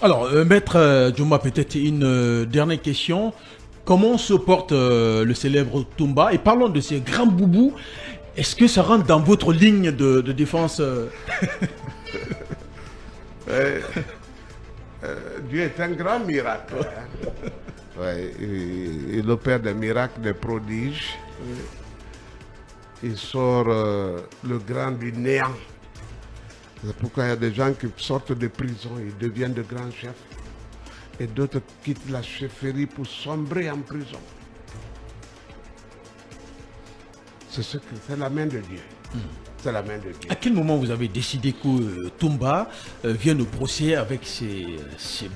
Alors, Maître Djouma, peut-être une dernière question. Comment se porte le célèbre Toumba? Et parlons de ces grands boubous. Est-ce que ça rentre dans votre ligne de défense Dieu est un grand miracle. Hein. Ouais, il opère des miracles, des prodiges. Il sort le grand du néant. C'est pourquoi il y a des gens qui sortent de prison, ils deviennent de grands chefs. Et d'autres quittent la chefferie pour sombrer en prison. C'est la main de Dieu. C'est la main de Dieu. À quel moment vous avez décidé que Toumba vienne au procès avec ses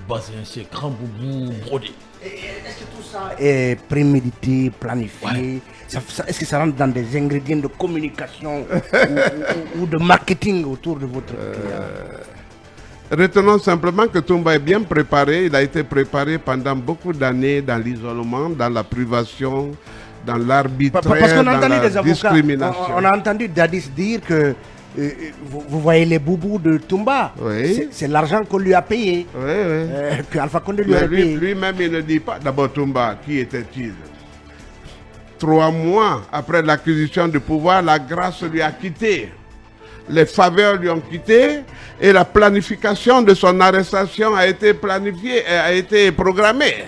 basins, ses grands boubous brodés? Est-ce que tout ça est prémédité, planifié? Ouais. Est-ce que ça rentre dans des ingrédients de communication ou de marketing autour de votre client? Retenons simplement que Toumba est bien préparé. Il a été préparé pendant beaucoup d'années dans l'isolement, dans la privation, dans l'arbitraire, Parce qu'on a dans entendu la des avocats, discrimination. on a entendu Dadis dire que vous voyez les boubous de Toumba, Oui. c'est l'argent qu'on lui a payé, Oui, oui. que Alpha Condé lui a Mais payé. lui-même, il ne dit pas. D'abord, Toumba, qui était-il? 3 mois après l'acquisition du pouvoir, la grâce lui a quitté. Les faveurs lui ont quitté et la planification de son arrestation a été planifiée, a été programmée.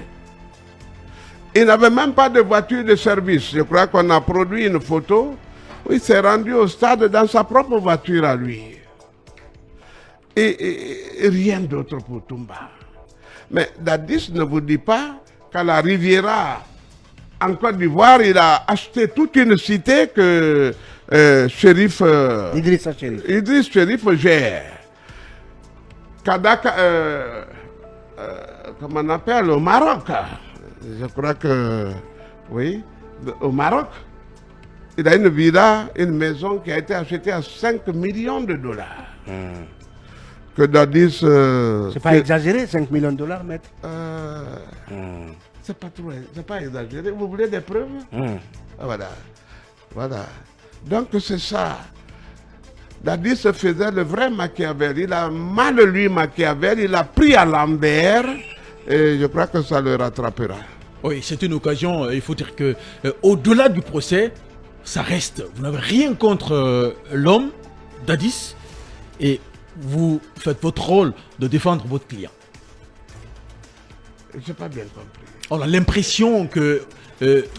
Il n'avait même pas de voiture de service. Je crois qu'on a produit une photo où il s'est rendu au stade dans sa propre voiture à lui. Et rien d'autre pour Toumba. Mais Dadis ne vous dit pas qu'à la Riviera, en Côte d'Ivoire, il a acheté toute une cité que Chérif Idriss Chérif gère. Kadaka, comment on appelle, au Maroc. Je crois que, oui, au Maroc. Il a une villa, une maison qui a été achetée à 5 millions de dollars. Que Dadis... c'est pas exagéré, 5 millions de dollars, maître? C'est pas trop, c'est pas exagéré. Vous voulez des preuves? Voilà. Voilà. Donc c'est ça. Dadis se faisait le vrai Machiavel. Il a mal lu Machiavel, il a pris à l'envers et je crois que ça le rattrapera. Oui, c'est une occasion. Il faut dire que au-delà du procès, ça reste. Vous n'avez rien contre l'homme, Dadis, et vous faites votre rôle de défendre votre client. Je n'ai pas bien compris. On a l'impression que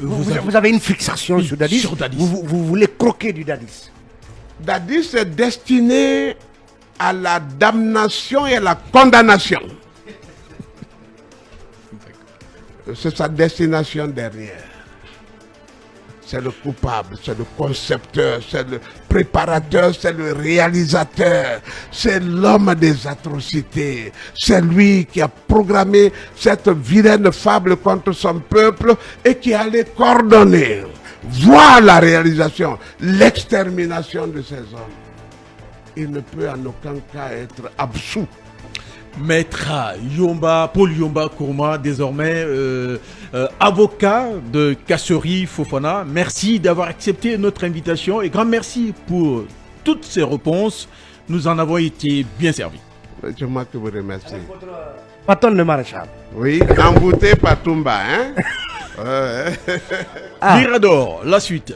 Vous avez une fixation sur Dadis. Sur Dadis. Vous voulez croquer du Dadis. Dadis est destiné à la damnation et à la condamnation. C'est sa destination derrière. C'est le coupable, c'est le concepteur, c'est le préparateur, c'est le réalisateur, c'est l'homme des atrocités. C'est lui qui a programmé cette vilaine fable contre son peuple et qui allait coordonner, voir la réalisation, l'extermination de ces hommes. Il ne peut en aucun cas être absous. Maître Paul Yomba Kourma, désormais avocat de Kassory Fofana. Merci d'avoir accepté notre invitation et grand merci pour toutes ces réponses. Nous en avons été bien servis. C'est moi qui vous remercie. Patton le maréchal. Oui, embouté par Toumba, hein? Mirador, la suite.